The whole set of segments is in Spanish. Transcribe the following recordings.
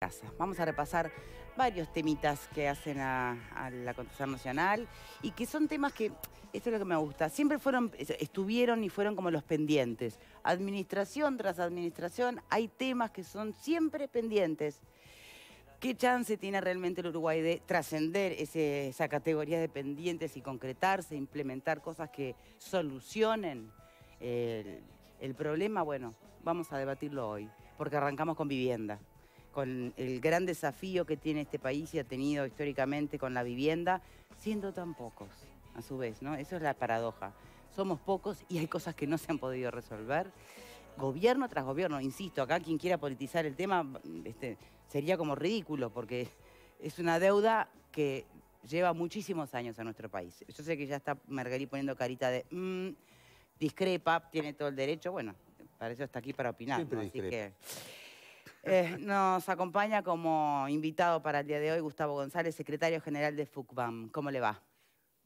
casa. Vamos a repasar varios temitas que hacen a la Constitución Nacional y que son temas que, esto es lo que me gusta, siempre estuvieron y fueron como los pendientes. Administración tras administración hay temas que son siempre pendientes. ¿Qué chance tiene realmente el Uruguay de trascender esa categoría de pendientes y concretarse, implementar cosas que solucionen el problema? Bueno, vamos a debatirlo hoy, porque arrancamos con vivienda, con el gran desafío que tiene este país y ha tenido históricamente con la vivienda, siendo tan pocos, a su vez, ¿no? Eso es la paradoja. Somos pocos y hay cosas que no se han podido resolver. Gobierno tras gobierno, insisto, acá quien quiera politizar el tema sería como ridículo, porque es una deuda que lleva muchísimos años a nuestro país. Yo sé que ya está Margarí poniendo carita de discrepa, tiene todo el derecho, bueno, para eso está aquí para opinar, ¿no? Así que nos acompaña como invitado para el día de hoy Gustavo González, secretario general de FUCBAM. ¿Cómo le va?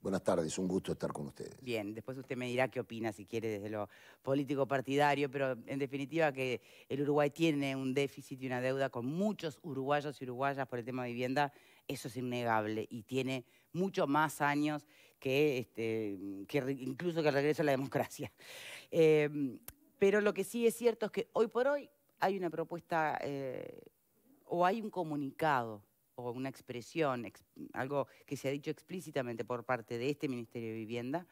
Buenas tardes, un gusto estar con ustedes. Bien, después usted me dirá qué opina, si quiere, desde lo político partidario, pero en definitiva que el Uruguay tiene un déficit y una deuda con muchos uruguayos y uruguayas por el tema de vivienda, eso es innegable y tiene mucho más años que incluso que el regreso a la democracia. Pero lo que sí es cierto es que hoy por hoy hay una propuesta o hay un comunicado o una expresión, algo que se ha dicho explícitamente por parte de este Ministerio de Vivienda,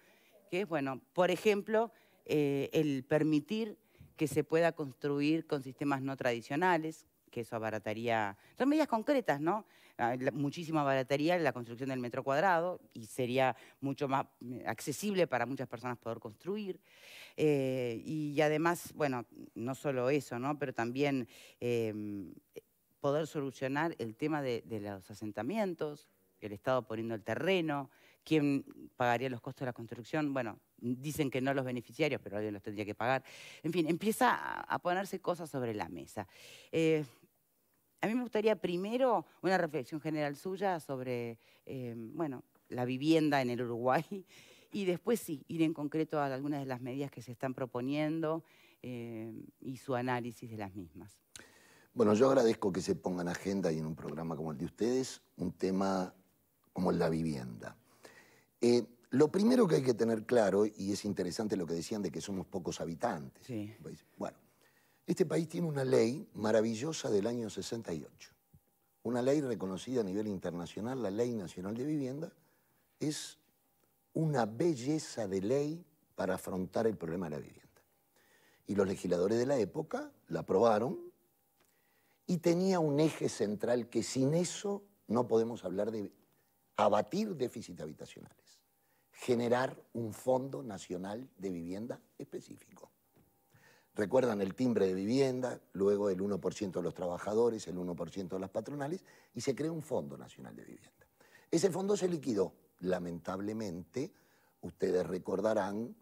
que es, bueno, por ejemplo, el permitir que se pueda construir con sistemas no tradicionales, que eso abarataría, son medidas concretas, ¿no? Muchísima abarataría la construcción del metro cuadrado y sería mucho más accesible para muchas personas poder construir. Y además, bueno, no solo eso, ¿no? Pero también poder solucionar el tema de los asentamientos, el Estado poniendo el terreno, quién pagaría los costos de la construcción. Bueno, dicen que no los beneficiarios, pero alguien los tendría que pagar. En fin, empieza a ponerse cosas sobre la mesa. A mí me gustaría primero una reflexión general suya sobre, bueno, la vivienda en el Uruguay y después sí, ir en concreto a algunas de las medidas que se están proponiendo y su análisis de las mismas. Bueno, yo agradezco que se ponga en agenda y en un programa como el de ustedes un tema como la vivienda. Lo primero que hay que tener claro, y es interesante lo que decían de que somos pocos habitantes. Sí. Bueno, este país tiene una ley maravillosa del año 68. Una ley reconocida a nivel internacional, la Ley Nacional de Vivienda, es una belleza de ley para afrontar el problema de la vivienda. Y los legisladores de la época la aprobaron y tenía un eje central que sin eso no podemos hablar de abatir déficits habitacionales, generar un Fondo Nacional de Vivienda específico. Recuerdan el timbre de vivienda, luego el 1% de los trabajadores, el 1% de las patronales, y se creó un Fondo Nacional de Vivienda. Ese fondo se liquidó, lamentablemente, ustedes recordarán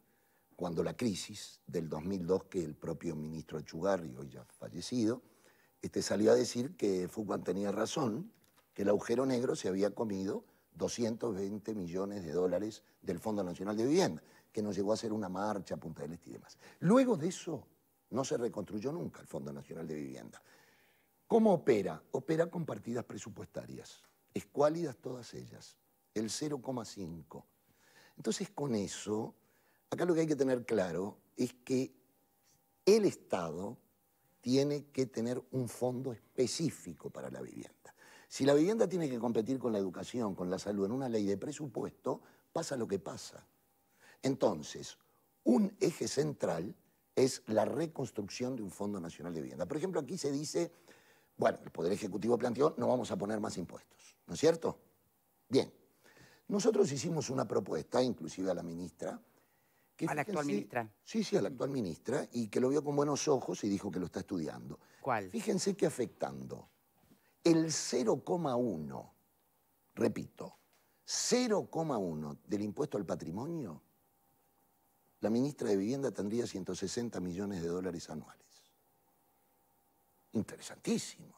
cuando la crisis del 2002, que el propio ministro Echugarri, hoy ya fallecido, salió a decir que FUCBAM tenía razón, que el agujero negro se había comido 220 millones de dólares del Fondo Nacional de Vivienda, que nos llegó a hacer una marcha a Punta del Este y demás. Luego de eso, no se reconstruyó nunca el Fondo Nacional de Vivienda. ¿Cómo opera? Opera con partidas presupuestarias, escuálidas todas ellas, el 0,5. Entonces, con eso, acá lo que hay que tener claro es que el Estado tiene que tener un fondo específico para la vivienda. Si la vivienda tiene que competir con la educación, con la salud, en una ley de presupuesto, pasa lo que pasa. Entonces, un eje central es la reconstrucción de un Fondo Nacional de Vivienda. Por ejemplo, aquí se dice, bueno, el Poder Ejecutivo planteó, no vamos a poner más impuestos, ¿no es cierto? Bien, nosotros hicimos una propuesta, inclusive a la ministra, ¿A la actual ministra? Sí, a la actual ministra, y que lo vio con buenos ojos y dijo que lo está estudiando. ¿Cuál? Fíjense que afectando el 0,1, repito, 0,1 del impuesto al patrimonio, la ministra de Vivienda tendría 160 millones de dólares anuales. Interesantísimo.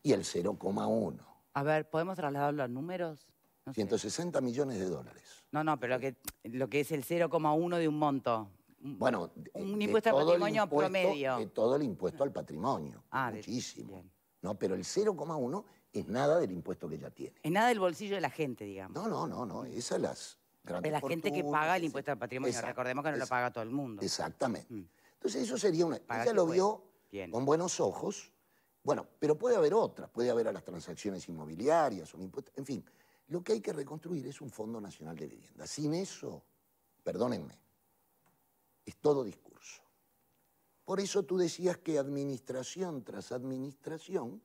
Y el 0,1. A ver, ¿podemos trasladarlo a números? No sé. 160 millones de dólares. No, pero lo que es el 0,1 de un monto. Bueno, un impuesto al patrimonio promedio. De todo el impuesto al patrimonio. Muchísimo. Bien. No, pero el 0,1 es nada del impuesto que ya tiene. Es nada del bolsillo de la gente, digamos. No. Esas las grandes De la gente que paga el impuesto al patrimonio. Exacto, Recordemos que no lo paga todo el mundo. Exactamente. Mm. Entonces eso sería una... Paga Ella que lo puede. vio Bien. con buenos ojos. Bueno, pero puede haber otras. Puede haber a las transacciones inmobiliarias, un impuesto... En fin, lo que hay que reconstruir es un Fondo Nacional de Vivienda. Sin eso, perdónenme, es todo discurso. Por eso tú decías que administración tras administración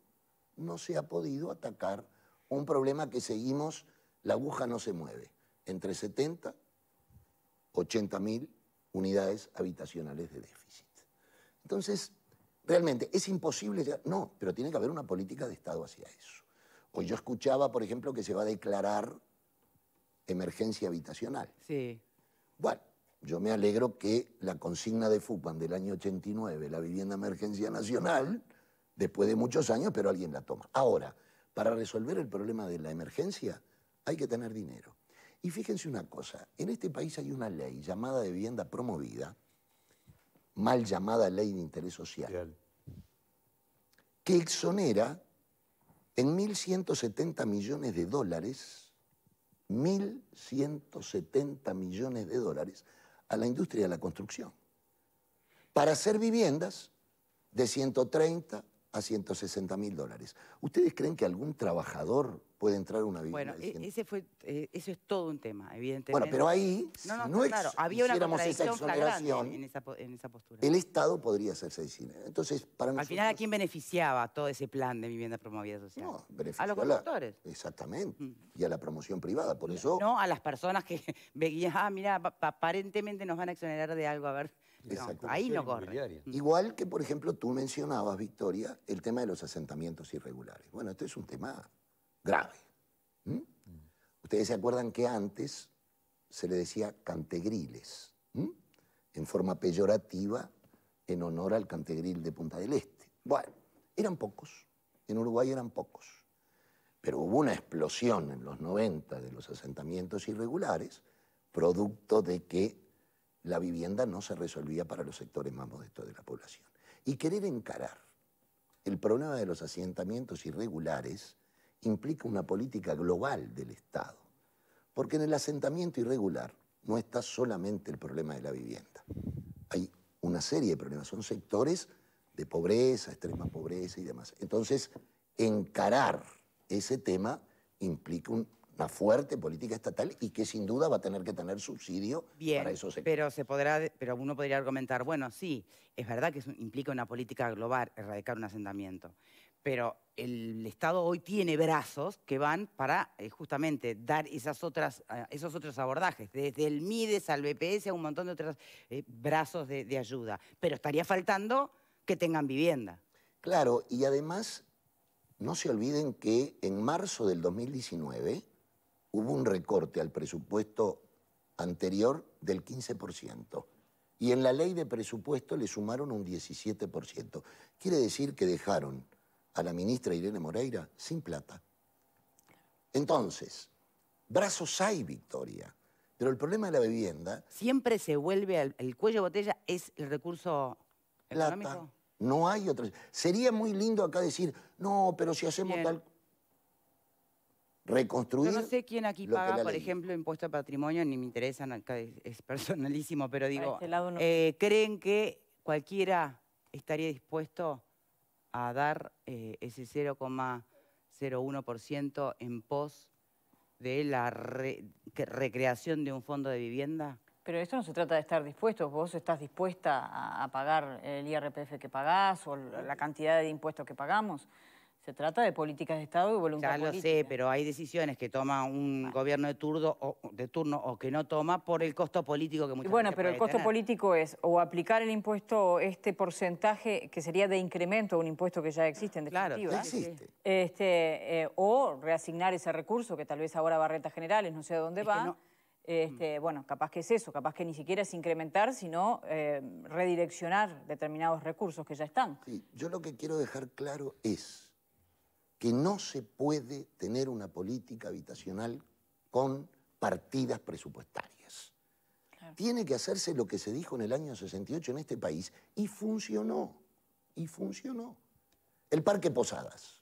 no se ha podido atacar un problema que seguimos, la aguja no se mueve, entre 70, 80 mil unidades habitacionales de déficit. Entonces, realmente, ¿es imposible? No, pero tiene que haber una política de Estado hacia eso. Hoy yo escuchaba, por ejemplo, que se va a declarar emergencia habitacional. Sí. Bueno, yo me alegro que la consigna de FUPAN del año 89, la vivienda emergencia nacional, después de muchos años, pero alguien la toma. Ahora, para resolver el problema de la emergencia hay que tener dinero. Y fíjense una cosa, en este país hay una ley llamada de vivienda promovida, mal llamada ley de interés social, que exonera en 1.170 millones de dólares, 1.170 millones de dólares a la industria de la construcción, para hacer viviendas de 130 a 160 mil dólares. ¿Ustedes creen que algún trabajador puede entrar a una vivienda Bueno, de 100? eso es todo un tema, evidentemente. Bueno, pero ahí, claro, había una hiciéramos esa contradicción flagrante exoneración, en esa postura. el Estado podría hacerse dinero. Entonces, para Al nosotros... final, ¿a quién beneficiaba todo ese plan de vivienda promovida social? No, benefició a los constructores. Exactamente, y a la promoción privada. Por eso... No a las personas que veían, mira, aparentemente nos van a exonerar de algo, a ver. No, ahí no corre. Igual que, por ejemplo, tú mencionabas, Victoria, el tema de los asentamientos irregulares. Bueno, este es un tema grave. Ustedes se acuerdan que antes se le decía cantegriles, en forma peyorativa, en honor al cantegril de Punta del Este. Bueno, eran pocos, en Uruguay eran pocos, pero hubo una explosión en los 90 de los asentamientos irregulares, producto de que la vivienda no se resolvía para los sectores más modestos de la población. Y querer encarar el problema de los asentamientos irregulares implica una política global del Estado, porque en el asentamiento irregular no está solamente el problema de la vivienda. Hay una serie de problemas, son sectores de pobreza, extrema pobreza y demás. Entonces, encarar ese tema implica una fuerte política estatal y que sin duda va a tener que tener subsidio para esos sectores. Pero uno podría argumentar, bueno, sí, es verdad que implica una política global erradicar un asentamiento, pero el Estado hoy tiene brazos que van para justamente dar esos otros abordajes, desde el MIDES al BPS a un montón de otros brazos de ayuda. Pero estaría faltando que tengan vivienda. Claro, y además no se olviden que en marzo del 2019 hubo un recorte al presupuesto anterior del 15%. Y en la ley de presupuesto le sumaron un 17%. Quiere decir que dejaron a la ministra Irene Moreira sin plata. Entonces, brazos hay, Victoria, pero el problema de la vivienda... Siempre se vuelve el cuello de botella, es el recurso económico. Plata, no hay otra... Sería muy lindo acá decir, no, pero si hacemos tal... Reconstruir... Yo no sé quién aquí paga, por ejemplo, impuesto a patrimonio, ni me interesan, acá es personalísimo, pero digo, este lado no. ¿creen que cualquiera estaría dispuesto a dar ese 0,01% en pos de la recreación de un fondo de vivienda? Pero esto no se trata de estar dispuestos. ¿Vos estás dispuesta a pagar el IRPF que pagás o la cantidad de impuestos que pagamos? Se trata de políticas de Estado y voluntad política. Ya lo sé, pero hay decisiones que toma un gobierno de turno o que no toma por el costo político que muchas veces pero el costo político es o aplicar el impuesto, este porcentaje que sería de incremento a un impuesto que ya existe en definitiva. Claro, existe. O reasignar ese recurso que tal vez ahora va a rentas generales, no sé a dónde va. Bueno, capaz que es eso, capaz que ni siquiera es incrementar, sino redireccionar determinados recursos que ya están. Sí, yo lo que quiero dejar claro es que no se puede tener una política habitacional con partidas presupuestarias. Claro. Tiene que hacerse lo que se dijo en el año 68 en este país y funcionó, El Parque Posadas.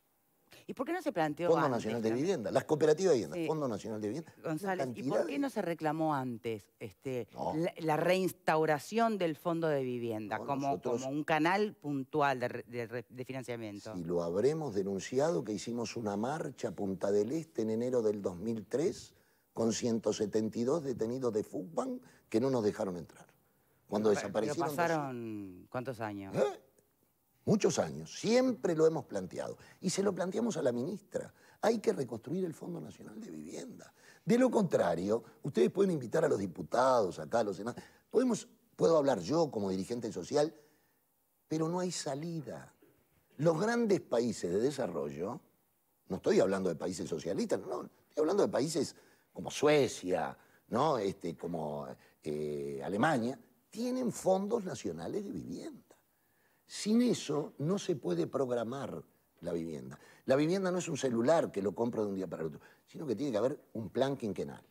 ¿Y por qué no se planteó Fondo antes? Nacional de Vivienda. Las cooperativas de vivienda. Sí. Fondo Nacional de Vivienda. González, ¿y por qué no se reclamó antes No. la reinstauración del Fondo de Vivienda No, como un canal puntual de financiamiento? Si lo habremos denunciado, que hicimos una marcha a Punta del Este en enero del 2003 con 172 detenidos de FUCBAN que no nos dejaron entrar. Cuando desaparecieron... Pero pasaron, ¿cuántos años? Muchos años, siempre lo hemos planteado. Y se lo planteamos a la ministra. Hay que reconstruir el Fondo Nacional de Vivienda. De lo contrario, ustedes pueden invitar a los diputados acá, a los senadores. Puedo hablar yo como dirigente social, pero no hay salida. Los grandes países de desarrollo, no estoy hablando de países socialistas, no, estoy hablando de países como Suecia, ¿no? Como Alemania, tienen fondos nacionales de vivienda. Sin eso no se puede programar la vivienda. La vivienda no es un celular que lo compro de un día para el otro, sino que tiene que haber un plan quinquenal.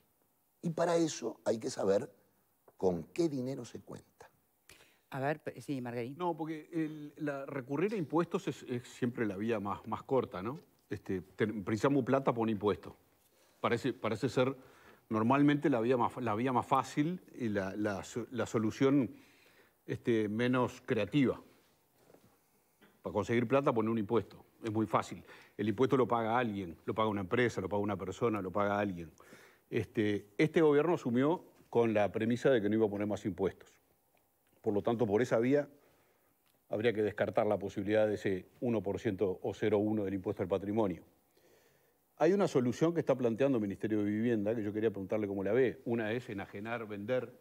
Y para eso hay que saber con qué dinero se cuenta. A ver, sí, Marguerite. No, porque recurrir a impuestos es siempre la vía más corta, ¿no? Precisamos plata por un impuesto. Parece ser normalmente la vía más fácil y la solución menos creativa. Para conseguir plata, poner un impuesto. Es muy fácil. El impuesto lo paga alguien, lo paga una empresa, lo paga una persona, lo paga alguien. Este gobierno asumió con la premisa de que no iba a poner más impuestos. Por lo tanto, por esa vía habría que descartar la posibilidad de ese 1% o 0,1% del impuesto al patrimonio. Hay una solución que está planteando el Ministerio de Vivienda, que yo quería preguntarle cómo la ve. Una es enajenar, vender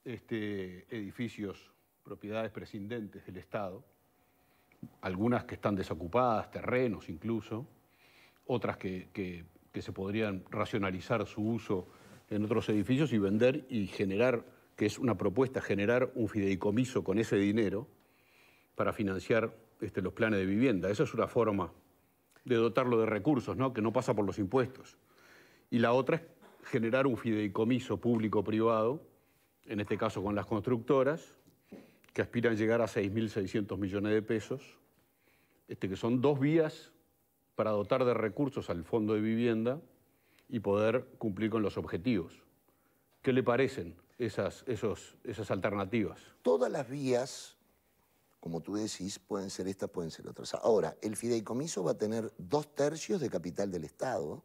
edificios, propiedades prescindentes del Estado, algunas que están desocupadas, terrenos incluso, otras que se podrían racionalizar su uso en otros edificios y vender y generar, que es una propuesta, generar un fideicomiso con ese dinero para financiar los planes de vivienda. Esa es una forma de dotarlo de recursos, ¿no? Que no pasa por los impuestos. Y la otra es generar un fideicomiso público-privado, en este caso con las constructoras, que aspiran a llegar a 6.600 millones de pesos, que son dos vías para dotar de recursos al Fondo de Vivienda y poder cumplir con los objetivos. ¿Qué le parecen esas alternativas? Todas las vías, como tú decís, pueden ser estas, pueden ser otras. Ahora, el fideicomiso va a tener 2/3 de capital del Estado,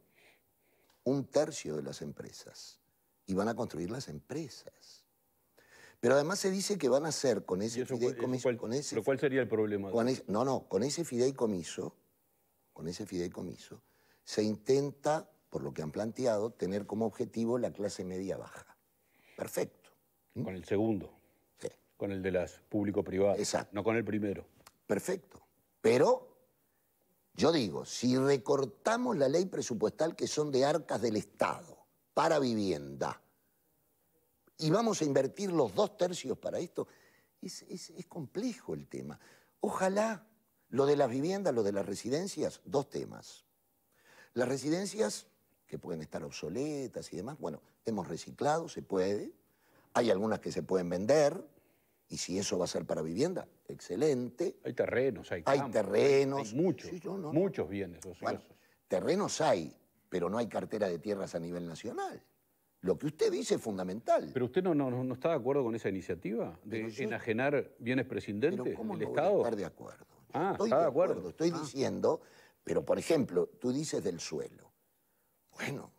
1/3 de las empresas, y van a construir las empresas. Pero además se dice que van a hacer con ese fideicomiso... ¿Pero cuál sería el problema? Con ese fideicomiso, se intenta, por lo que han planteado, tener como objetivo la clase media baja. Perfecto. Con el segundo. Sí. Con el de las público-privadas. Exacto. No con el primero. Perfecto. Pero, yo digo, si recortamos la ley presupuestal que son de arcas del Estado para vivienda, y vamos a invertir los 2/3 para esto, es complejo el tema. Ojalá, lo de las viviendas, lo de las residencias, 2 temas. Las residencias, que pueden estar obsoletas y demás, bueno, hemos reciclado, se puede. Hay algunas que se pueden vender, y si eso va a ser para vivienda, excelente. Hay terrenos, hay Hay campos, terrenos. hay muchos, Sí, muchos bienes ociosos. Bueno, terrenos hay, pero no hay cartera de tierras a nivel nacional. Lo que usted dice es fundamental. ¿Pero usted no está de acuerdo con esa iniciativa de enajenar bienes prescindentes del ¿Cómo no Estado? voy a estar de acuerdo? Estoy de acuerdo. Estoy diciendo, pero por ejemplo, tú dices del suelo. Bueno,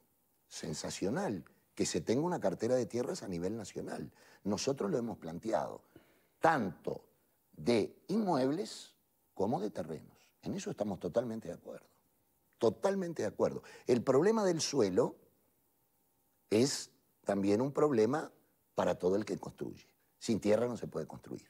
sensacional que se tenga una cartera de tierras a nivel nacional. Nosotros lo hemos planteado, tanto de inmuebles como de terrenos. En eso estamos totalmente de acuerdo. Totalmente de acuerdo. El problema del suelo es también un problema para todo el que construye. Sin tierra no se puede construir,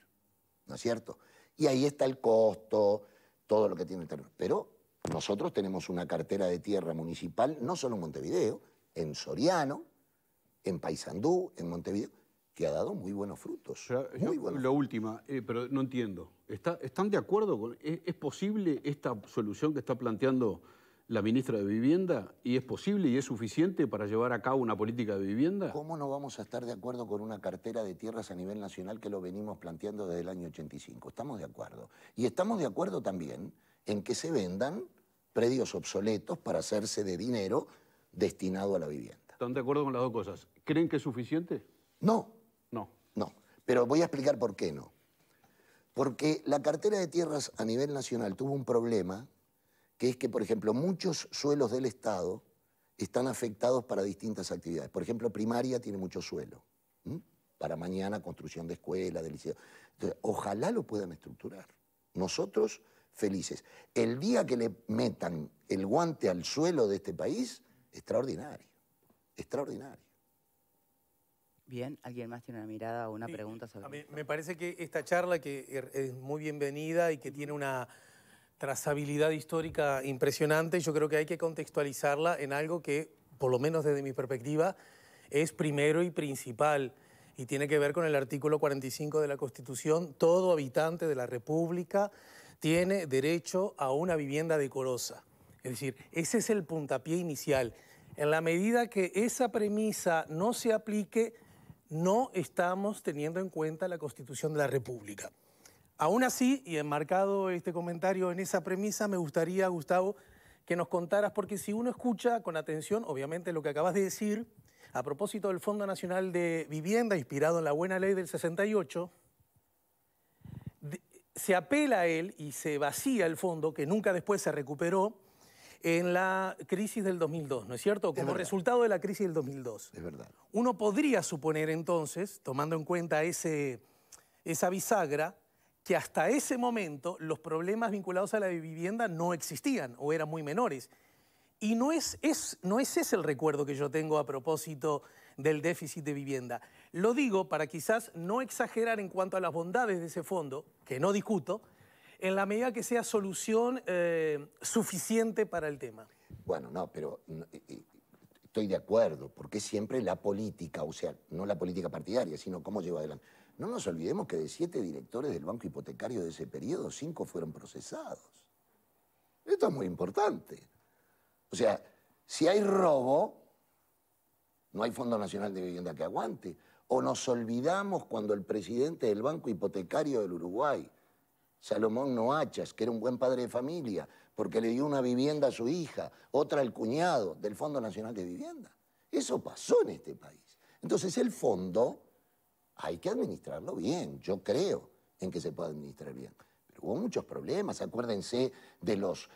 ¿no es cierto? Y ahí está el costo, todo lo que tiene el terreno. Pero nosotros tenemos una cartera de tierra municipal, no solo en Montevideo, en Soriano, en Paysandú, en Montevideo, que ha dado muy buenos frutos. Muy buenos. La última, pero no entiendo. ¿Están de acuerdo con... ¿Es posible esta solución que está planteando la ministra de Vivienda? ¿Y es posible y es suficiente para llevar a cabo una política de vivienda? ¿Cómo no vamos a estar de acuerdo con una cartera de tierras a nivel nacional que lo venimos planteando desde el año 85? Estamos de acuerdo. Y estamos de acuerdo también en que se vendan predios obsoletos para hacerse de dinero destinado a la vivienda. ¿Están de acuerdo con las dos cosas? ¿Creen que es suficiente? No. No. No. Pero voy a explicar por qué no. Porque la cartera de tierras a nivel nacional tuvo un problema, que es que, por ejemplo, muchos suelos del Estado están afectados para distintas actividades. Por ejemplo, primaria tiene mucho suelo. Para mañana construcción de escuelas, de liceos. Entonces, ojalá lo puedan estructurar. Nosotros felices. El día que le metan el guante al suelo de este país, extraordinario. Extraordinario. Bien, ¿alguien más tiene una mirada o una pregunta sobre a mí esto? me parece que esta charla, que es muy bienvenida y que tiene una trazabilidad histórica impresionante, yo creo que hay que contextualizarla en algo que, por lo menos desde mi perspectiva, es primero y principal, y tiene que ver con el artículo 45 de la Constitución. Todo habitante de la República tiene derecho a una vivienda decorosa. Es decir, ese es el puntapié inicial. En la medida que esa premisa no se aplique, no estamos teniendo en cuenta la Constitución de la República. Aún así, y enmarcado este comentario en esa premisa, me gustaría, Gustavo, que nos contaras, porque si uno escucha con atención, obviamente, lo que acabas de decir, a propósito del Fondo Nacional de Vivienda, inspirado en la buena ley del 68, se apela a él y se vacía el fondo, que nunca después se recuperó, en la crisis del 2002, ¿no es cierto? Como resultado de la crisis del 2002. Es verdad. Uno podría suponer entonces, tomando en cuenta esa bisagra, que hasta ese momento los problemas vinculados a la vivienda no existían o eran muy menores. Y no es ese el recuerdo que yo tengo a propósito del déficit de vivienda. Lo digo para quizás no exagerar en cuanto a las bondades de ese fondo, que no discuto, en la medida que sea solución suficiente para el tema. Bueno, no, pero estoy de acuerdo, porque siempre la política, o sea, no la política partidaria, sino cómo lleva adelante. No nos olvidemos que de 7 directores del Banco Hipotecario de ese periodo, 5 fueron procesados. Esto es muy importante. O sea, si hay robo, no hay Fondo Nacional de Vivienda que aguante. O nos olvidamos cuando el presidente del Banco Hipotecario del Uruguay, Salomón Noachas, que era un buen padre de familia, porque le dio una vivienda a su hija, otra al cuñado del Fondo Nacional de Vivienda. Eso pasó en este país. Entonces el fondo hay que administrarlo bien. Yo creo en que se puede administrar bien. Pero hubo muchos problemas. Acuérdense de los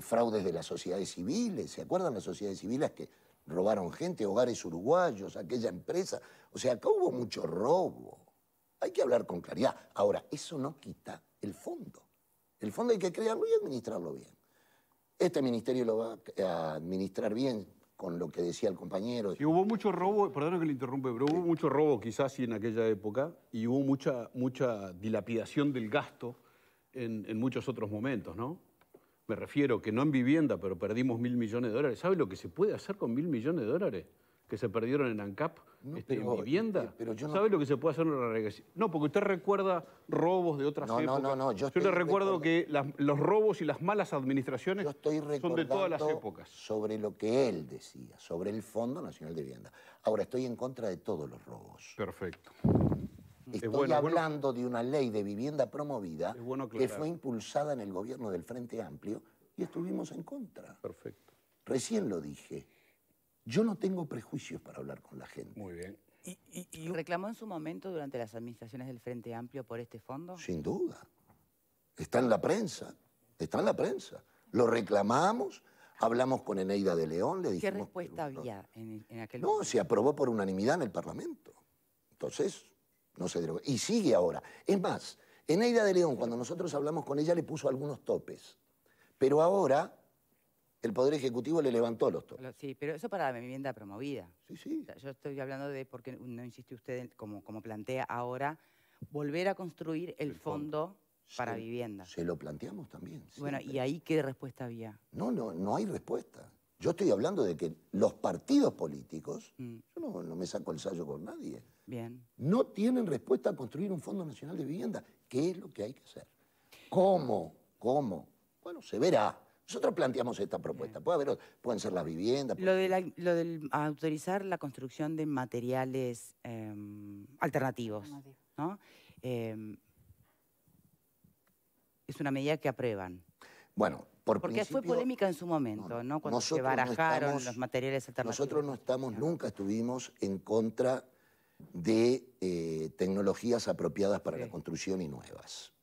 fraudes de las sociedades civiles. ¿Se acuerdan las sociedades civiles que robaron gente, Hogares Uruguayos, aquella empresa? O sea, acá hubo mucho robo. Hay que hablar con claridad. Ahora, eso no quita el fondo. El fondo hay que crearlo y administrarlo bien. Este ministerio lo va a administrar bien, con lo que decía el compañero. Y hubo mucho robo, perdona que le interrumpe, pero hubo mucho robo quizás sí en aquella época y hubo mucha dilapidación del gasto en muchos otros momentos, ¿no? Me refiero que no en vivienda, pero perdimos $1.000 millones. ¿Sabe lo que se puede hacer con $1.000 millones que se perdieron en ANCAP en vivienda? Pero yo no... ¿Sabe lo que se puede hacer en una regresión? No, porque usted recuerda robos de otras épocas. No. Yo le recuerdo que los robos y las malas administraciones son de todas las épocas. Sobre lo que él decía, sobre el Fondo Nacional de Vivienda. Ahora, estoy en contra de todos los robos. Perfecto. Estoy hablando de una ley de vivienda promovida que fue impulsada en el gobierno del Frente Amplio y estuvimos en contra. Perfecto. Recién lo dije. Yo no tengo prejuicios para hablar con la gente. Muy bien. ¿Reclamó en su momento durante las administraciones del Frente Amplio por este fondo? Sin duda. Está en la prensa. Está en la prensa. Lo reclamamos, hablamos con Eneida de León, le dijimos... ¿Qué respuesta había en aquel momento? momento? No, se aprobó por unanimidad en el Parlamento. Entonces, no se derogó. Y sigue ahora. Es más, Eneida de León, cuando nosotros hablamos con ella, le puso algunos topes. Pero ahora... el Poder Ejecutivo le levantó los topes. Sí, pero eso para la vivienda promovida. Sí. O sea, yo estoy hablando de, porque no insiste usted, como plantea ahora, volver a construir el fondo para vivienda. Se lo planteamos también. Bueno, ¿y ahí qué respuesta había? No hay respuesta. Yo estoy hablando de que los partidos políticos, yo no me saco el sayo con nadie, no tienen respuesta a construir un Fondo Nacional de Vivienda. ¿Qué es lo que hay que hacer? ¿Cómo? Bueno, se verá. Nosotros planteamos esta propuesta. Pueden ser las viviendas. Lo del autorizar la construcción de materiales alternativos, ¿no? Es una medida que aprueban. Bueno, Porque fue polémica en su momento, ¿no? Cuando se barajaron los materiales alternativos. Nosotros nunca estuvimos en contra de tecnologías apropiadas para la construcción y nuevas.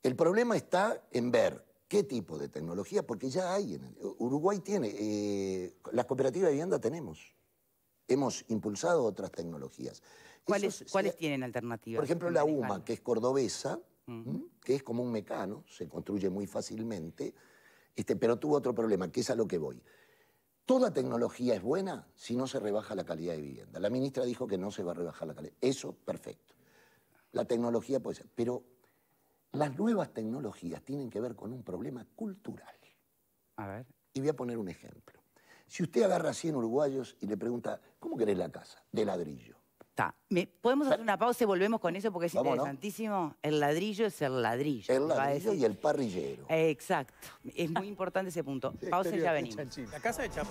El problema está en ver qué tipo de tecnología, porque ya hay. Uruguay tiene, las cooperativas de vivienda tenemos. Hemos impulsado otras tecnologías. ¿Cuáles tienen alternativas? Por ejemplo, la UMA, que es cordobesa, que es como un mecano, se construye muy fácilmente, pero tuvo otro problema, que es a lo que voy. Toda tecnología es buena si no se rebaja la calidad de vivienda. La ministra dijo que no se va a rebajar la calidad. Eso, perfecto. La tecnología puede ser, pero las nuevas tecnologías tienen que ver con un problema cultural. A ver. Y voy a poner un ejemplo. Si usted agarra a 100 uruguayos y le pregunta, ¿cómo querés la casa? De ladrillo. ¿Podemos hacer una pausa y volvemos con eso? Porque es interesantísimo. ¿No? El ladrillo es el ladrillo. El ladrillo y el parrillero. Exacto. Es muy importante ese punto. Pausa y ya venimos. La casa de chapa.